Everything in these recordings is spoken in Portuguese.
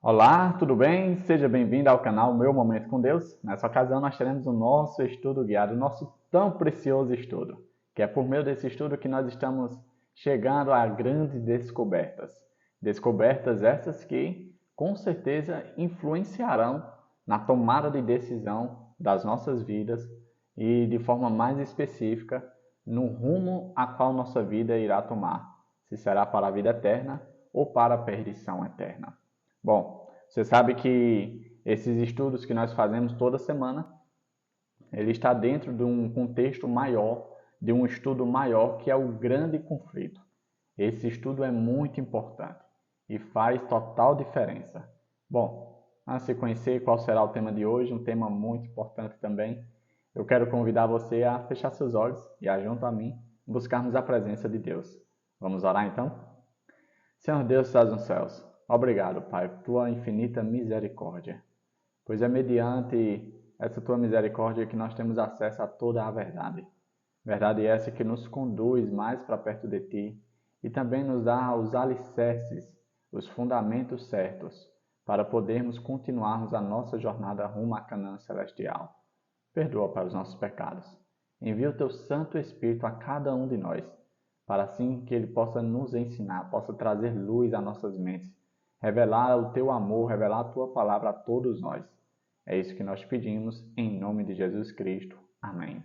Olá, tudo bem? Seja bem-vindo ao canal Meu Momento com Deus. Nessa ocasião nós teremos o nosso estudo guiado, o nosso tão precioso estudo, que é por meio desse estudo que nós estamos chegando a grandes descobertas. Descobertas essas que, com certeza, influenciarão na tomada de decisão das nossas vidas e, de forma mais específica, no rumo a qual nossa vida irá tomar, se será para a vida eterna ou para a perdição eterna. Bom, você sabe que esses estudos que nós fazemos toda semana, ele está dentro de um contexto maior, de um estudo maior que é o grande conflito. Esse estudo é muito importante e faz total diferença. Bom, antes de conhecer qual será o tema de hoje, um tema muito importante também, eu quero convidar você a fechar seus olhos e a, junto a mim, buscarmos a presença de Deus. Vamos orar então? Senhor Deus que estás nos céus, obrigado, Pai, por tua infinita misericórdia, pois é mediante essa tua misericórdia que nós temos acesso a toda a verdade. Verdade essa que nos conduz mais para perto de ti e também nos dá os alicerces, os fundamentos certos para podermos continuarmos a nossa jornada rumo à Canaã celestial. Perdoa para os nossos pecados. Envia o teu Santo Espírito a cada um de nós, para assim que ele possa nos ensinar, possa trazer luz às nossas mentes, revelar o teu amor, revelar a tua palavra a todos nós. É isso que nós pedimos, em nome de Jesus Cristo. Amém.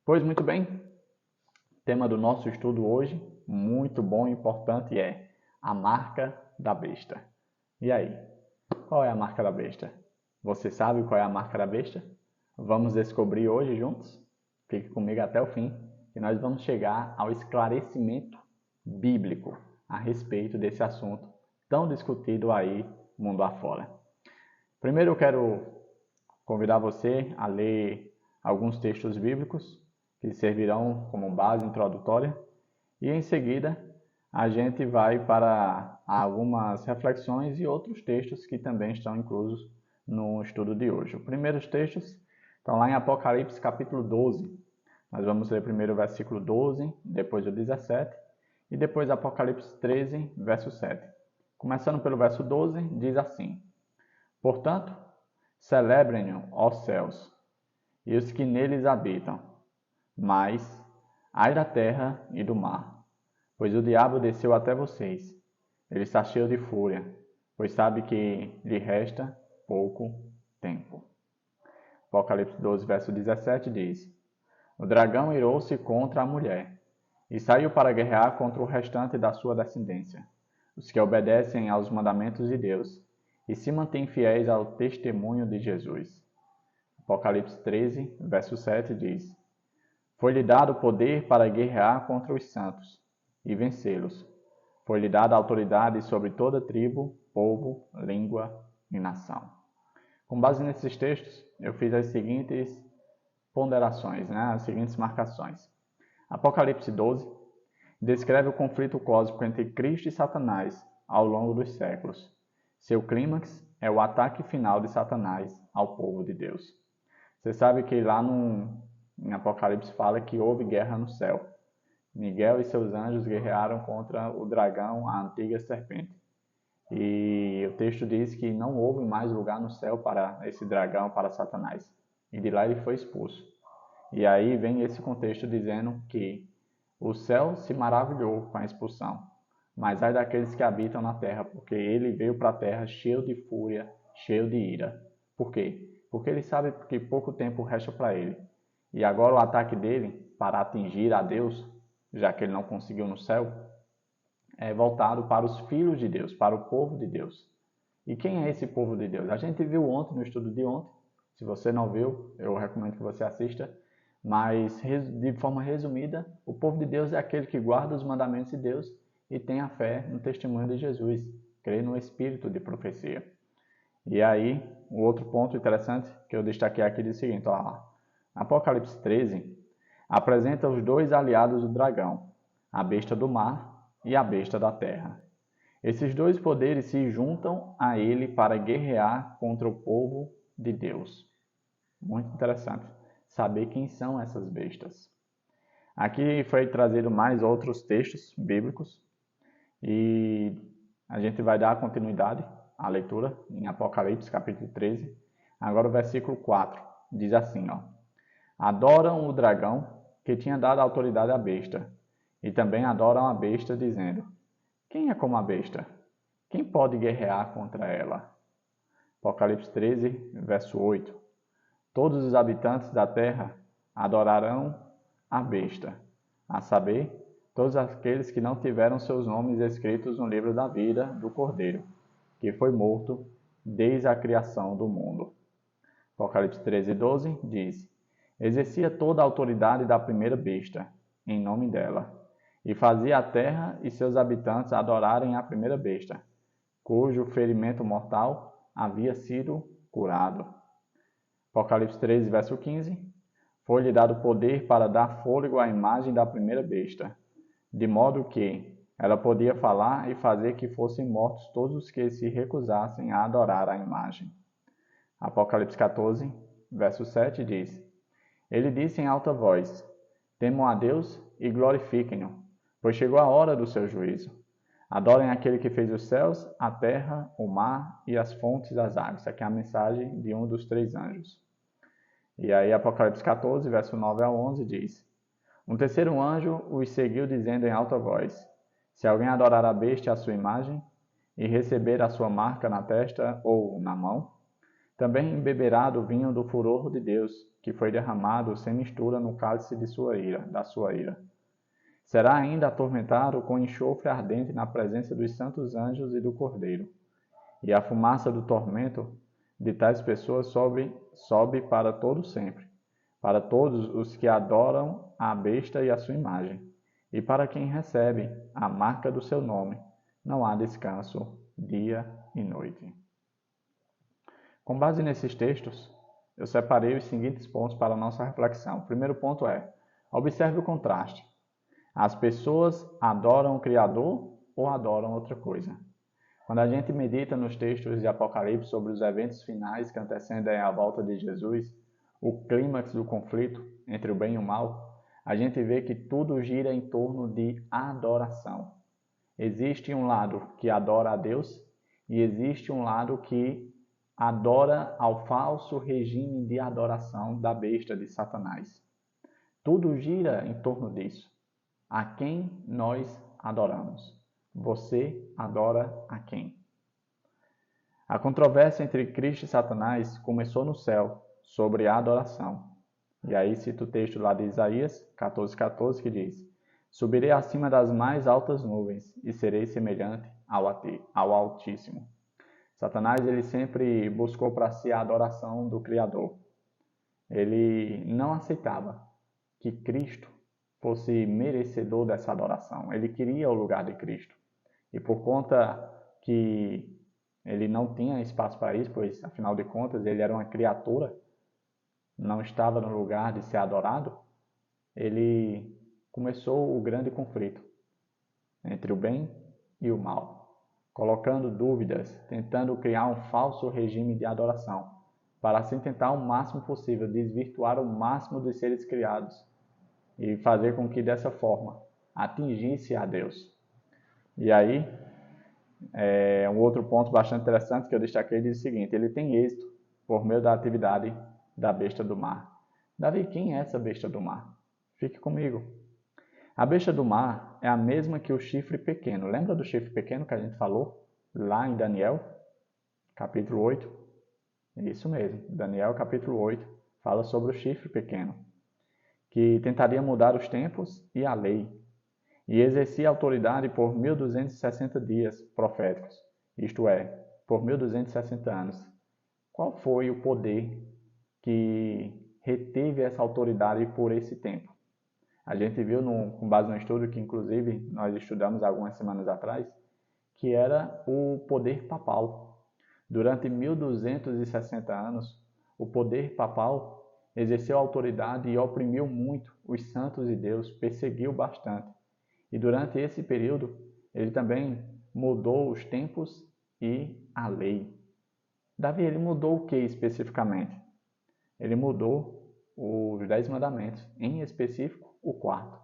Pois muito bem, o tema do nosso estudo hoje, muito bom e importante, é a marca da besta. E aí, qual é a marca da besta? Você sabe qual é a marca da besta? Vamos descobrir hoje juntos? Fique comigo até o fim, e nós vamos chegar ao esclarecimento bíblico a respeito desse assunto tão discutido aí mundo afora. Primeiro eu quero convidar você a ler alguns textos bíblicos que servirão como base introdutória e em seguida a gente vai para algumas reflexões e outros textos que também estão inclusos no estudo de hoje. Os primeiros textos estão lá em Apocalipse capítulo 12. Nós vamos ler primeiro o versículo 12, depois o 17 e depois Apocalipse 13, verso 7. Começando pelo verso 12, diz assim: Portanto, celebrem-no, ó céus, e os que neles habitam, mas ai da terra e do mar, pois o diabo desceu até vocês. Ele está cheio de fúria, pois sabe que lhe resta pouco tempo. Apocalipse 12, verso 17 diz: O dragão irou-se contra a mulher, e saiu para guerrear contra o restante da sua descendência, os que obedecem aos mandamentos de Deus, e se mantêm fiéis ao testemunho de Jesus. Apocalipse 13, verso 7 diz: Foi-lhe dado poder para guerrear contra os santos, e vencê-los. Foi-lhe dada autoridade sobre toda tribo, povo, língua e nação. Com base nesses textos, eu fiz as seguintes ponderações, as seguintes marcações. Apocalipse 12 descreve o conflito cósmico entre Cristo e Satanás ao longo dos séculos. Seu clímax é o ataque final de Satanás ao povo de Deus. Você sabe que lá em Apocalipse fala que houve guerra no céu. Miguel e seus anjos guerrearam contra o dragão, a antiga serpente. E o texto diz que não houve mais lugar no céu para esse dragão, para Satanás. E de lá ele foi expulso. E aí vem esse contexto dizendo que o céu se maravilhou com a expulsão, mas ai daqueles que habitam na terra, porque ele veio para a terra cheio de fúria, cheio de ira. Por quê? Porque ele sabe que pouco tempo resta para ele. E agora o ataque dele, para atingir a Deus, já que ele não conseguiu no céu, é voltado para os filhos de Deus, para o povo de Deus. E quem é esse povo de Deus? A gente viu ontem, no estudo de ontem. Se você não viu, eu recomendo que você assista. Mas, de forma resumida, o povo de Deus é aquele que guarda os mandamentos de Deus e tem a fé no testemunho de Jesus, crê no espírito de profecia. E aí, o outro ponto interessante que eu destaquei aqui diz o seguinte, Apocalipse 13 apresenta os dois aliados do dragão, a besta do mar e a besta da terra. Esses dois poderes se juntam a ele para guerrear contra o povo de Deus. Muito interessante saber quem são essas bestas. Aqui foi trazido mais outros textos bíblicos e a gente vai dar continuidade a leitura em Apocalipse, capítulo 13. Agora o versículo 4 diz assim, ó: adoram o dragão que tinha dado autoridade à besta, e também adoram a besta, dizendo: quem é como a besta? Quem pode guerrear contra ela? Apocalipse 13, verso 8. Todos os habitantes da terra adorarão a besta, a saber, todos aqueles que não tiveram seus nomes escritos no livro da vida do Cordeiro, que foi morto desde a criação do mundo. Apocalipse 13, 12 diz: exercia toda a autoridade da primeira besta, em nome dela, e fazia a terra e seus habitantes adorarem a primeira besta, cujo ferimento mortal havia sido curado. Apocalipse 13, verso 15. Foi-lhe dado poder para dar fôlego à imagem da primeira besta, de modo que ela podia falar e fazer que fossem mortos todos os que se recusassem a adorar a imagem. Apocalipse 14, verso 7 diz: ele disse em alta voz: temam a Deus e glorifiquem-no, pois chegou a hora do seu juízo. Adorem aquele que fez os céus, a terra, o mar e as fontes das águas. Essa aqui é a mensagem de um dos 3 anjos. E aí Apocalipse 14, verso 9 a 11 diz: um terceiro anjo os seguiu dizendo em alta voz: se alguém adorar a besta e a sua imagem, e receber a sua marca na testa ou na mão, também beberá do vinho do furor de Deus, que foi derramado sem mistura no cálice de da sua ira. Será ainda atormentado com enxofre ardente na presença dos santos anjos e do Cordeiro. E a fumaça do tormento de tais pessoas sobe para todo sempre, para todos os que adoram a besta e a sua imagem, e para quem recebe a marca do seu nome, não há descanso dia e noite. Com base nesses textos, eu separei os seguintes pontos para a nossa reflexão. O primeiro ponto é: observe o contraste. As pessoas adoram o Criador ou adoram outra coisa? Quando a gente medita nos textos de Apocalipse sobre os eventos finais que antecedem a volta de Jesus, o clímax do conflito entre o bem e o mal, a gente vê que tudo gira em torno de adoração. Existe um lado que adora a Deus e existe um lado que adora ao falso regime de adoração da besta de Satanás. Tudo gira em torno disso. A quem nós adoramos? Você adora a quem? A controvérsia entre Cristo e Satanás começou no céu, sobre a adoração. E aí cita o texto lá de Isaías 14:14, que diz: subirei acima das mais altas nuvens e serei semelhante ao Altíssimo. Satanás ele sempre buscou para si a adoração do Criador. Ele não aceitava que Cristo fosse merecedor dessa adoração. Ele queria o lugar de Cristo. E por conta que ele não tinha espaço para isso, pois afinal de contas ele era uma criatura, não estava no lugar de ser adorado, ele começou o grande conflito entre o bem e o mal, colocando dúvidas, tentando criar um falso regime de adoração, para assim tentar o máximo possível desvirtuar o máximo dos seres criados e fazer com que dessa forma atingisse a Deus. E aí, um outro ponto bastante interessante que eu destaquei diz o seguinte: ele tem êxito por meio da atividade da besta do mar. Davi, quem é essa besta do mar? Fique comigo. A besta do mar é a mesma que o chifre pequeno. Lembra do chifre pequeno que a gente falou lá em Daniel, capítulo 8? Isso mesmo, Daniel, capítulo 8, fala sobre o chifre pequeno, que tentaria mudar os tempos e a lei, e exercia autoridade por 1260 dias proféticos, isto é, por 1260 anos. Qual foi o poder que reteve essa autoridade por esse tempo? A gente viu, com base no estudo que inclusive nós estudamos algumas semanas atrás, que era o poder papal. Durante 1260 anos, o poder papal exerceu autoridade e oprimiu muito os santos de Deus, perseguiu bastante. E durante esse período, ele também mudou os tempos e a lei. Davi, ele mudou o que especificamente? Ele mudou os 10 mandamentos, em específico o 4º.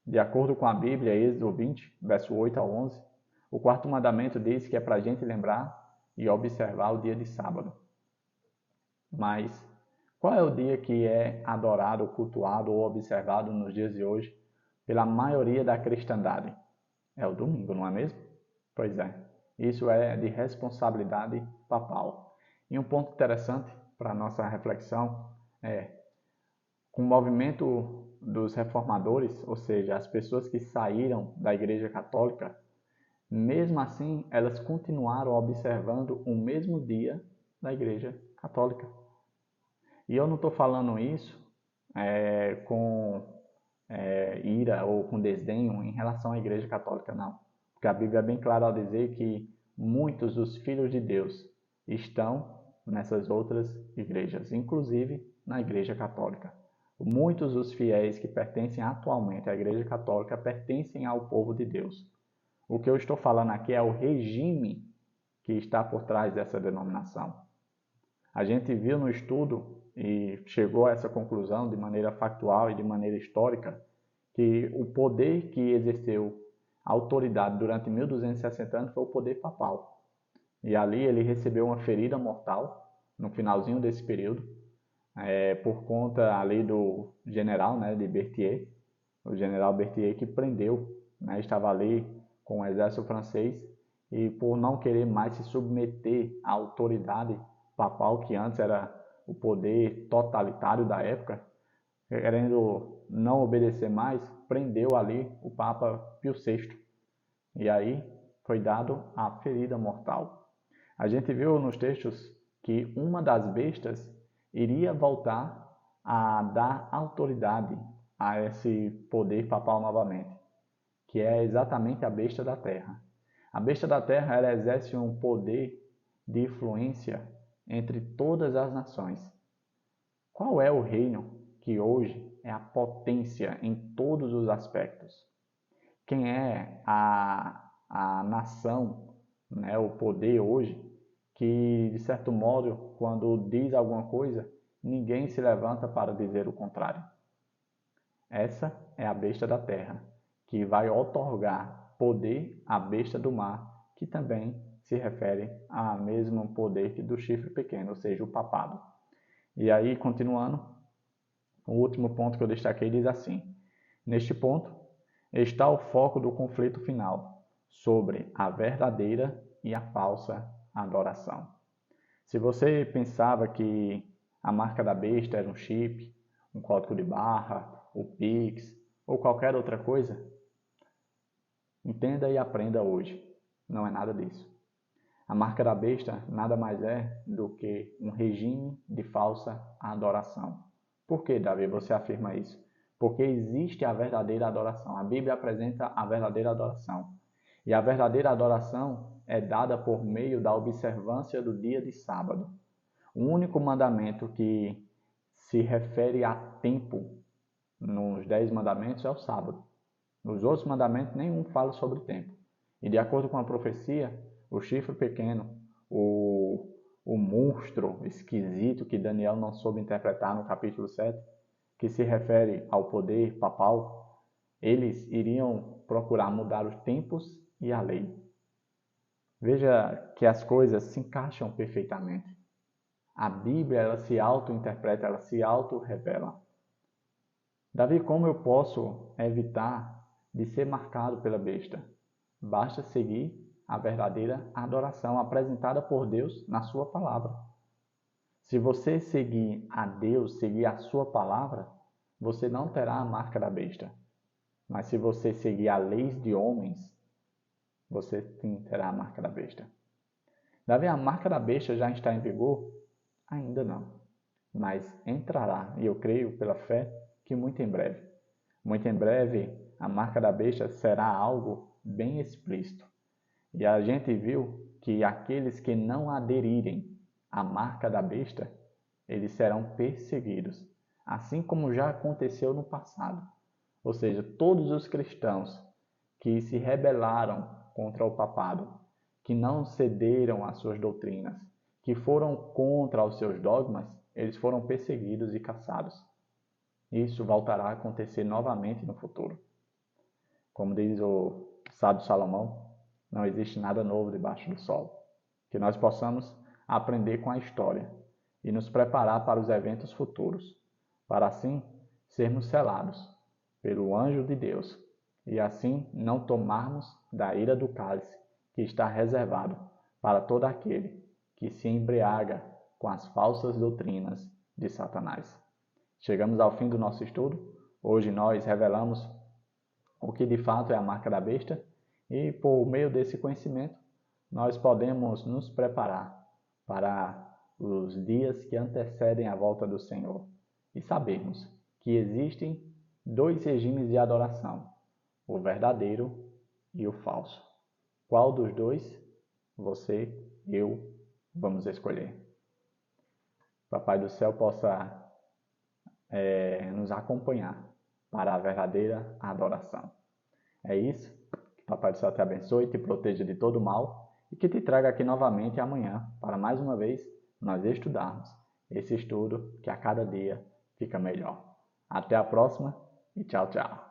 De acordo com a Bíblia, Êxodo 20, verso 8 a 11, o 4º mandamento diz que é para a gente lembrar e observar o dia de sábado. Mas qual é o dia que é adorado, cultuado ou observado nos dias de hoje pela maioria da cristandade? É o domingo, não é mesmo? Pois é, isso é de responsabilidade papal. E um ponto interessante para a nossa reflexão é, com o movimento dos reformadores, ou seja, as pessoas que saíram da Igreja Católica, mesmo assim elas continuaram observando o mesmo dia da Igreja Católica. E eu não estou falando isso com ira ou com desdenho em relação à Igreja Católica, não. Porque a Bíblia é bem clara ao dizer que muitos dos filhos de Deus estão nessas outras igrejas, inclusive na Igreja Católica. Muitos dos fiéis que pertencem atualmente à Igreja Católica pertencem ao povo de Deus. O que eu estou falando aqui é o regime que está por trás dessa denominação. A gente viu no estudo e chegou a essa conclusão de maneira factual e de maneira histórica que o poder que exerceu a autoridade durante 1260 anos foi o poder papal. E ali ele recebeu uma ferida mortal no finalzinho desse período, por conta ali do general, de Berthier, o general Berthier que prendeu, estava ali com o exército francês e por não querer mais se submeter à autoridade papal, que antes era o poder totalitário da época, querendo não obedecer mais, prendeu ali o Papa Pio VI. E aí foi dado a ferida mortal. A gente viu nos textos que uma das bestas iria voltar a dar autoridade a esse poder papal novamente, que é exatamente a besta da terra. A besta da terra ela exerce um poder de influência entre todas as nações. Qual é o reino que hoje é a potência em todos os aspectos? Quem é a nação, o poder hoje, que de certo modo, quando diz alguma coisa, ninguém se levanta para dizer o contrário? Essa é a besta da terra, que vai otorgar poder à besta do mar, que também se refere ao mesmo poder que do chifre pequeno, ou seja, o papado. E aí, continuando, o último ponto que eu destaquei diz assim: neste ponto está o foco do conflito final sobre a verdadeira e a falsa adoração. Se você pensava que a marca da besta era um chip, um código de barra, o Pix ou qualquer outra coisa, entenda e aprenda hoje. Não é nada disso. A marca da besta nada mais é do que um regime de falsa adoração. Por que, Davi, você afirma isso? Porque existe a verdadeira adoração. A Bíblia apresenta a verdadeira adoração. E a verdadeira adoração é dada por meio da observância do dia de sábado. O único mandamento que se refere a tempo nos 10 mandamentos é o sábado. Nos outros mandamentos, nenhum fala sobre tempo. E de acordo com a profecia, o chifre pequeno, o monstro esquisito que Daniel não soube interpretar no capítulo 7, que se refere ao poder papal, eles iriam procurar mudar os tempos e a lei. Veja que as coisas se encaixam perfeitamente. A Bíblia ela se auto-interpreta, ela se auto-revela. Davi, como eu posso evitar de ser marcado pela besta? Basta seguir a verdadeira adoração apresentada por Deus na sua palavra. Se você seguir a Deus, seguir a sua palavra, você não terá a marca da besta. Mas se você seguir as leis de homens, você sim terá a marca da besta. Davi, a marca da besta já está em vigor? Ainda não. Mas entrará, e eu creio pela fé, que muito em breve. Muito em breve, a marca da besta será algo bem explícito. E a gente viu que aqueles que não aderirem à marca da besta, eles serão perseguidos, assim como já aconteceu no passado. Ou seja, todos os cristãos que se rebelaram contra o papado, que não cederam às suas doutrinas, que foram contra os seus dogmas, eles foram perseguidos e caçados. Isso voltará a acontecer novamente no futuro. Como diz o sábio Salomão, não existe nada novo debaixo do sol. que nós possamos aprender com a história e nos preparar para os eventos futuros, para assim sermos selados pelo anjo de Deus e assim não tomarmos da ira do cálice que está reservado para todo aquele que se embriaga com as falsas doutrinas de Satanás. Chegamos ao fim do nosso estudo. Hoje nós revelamos o que de fato é a marca da besta e por meio desse conhecimento nós podemos nos preparar para os dias que antecedem a volta do Senhor e sabermos que existem dois regimes de adoração, o verdadeiro e o falso. Qual dos dois você, eu, vamos escolher? Papai do céu possa nos acompanhar para a verdadeira adoração. É isso. Que Papai do céu te abençoe, te proteja de todo mal e que te traga aqui novamente amanhã para mais uma vez nós estudarmos esse estudo que a cada dia fica melhor. Até a próxima e tchau, tchau.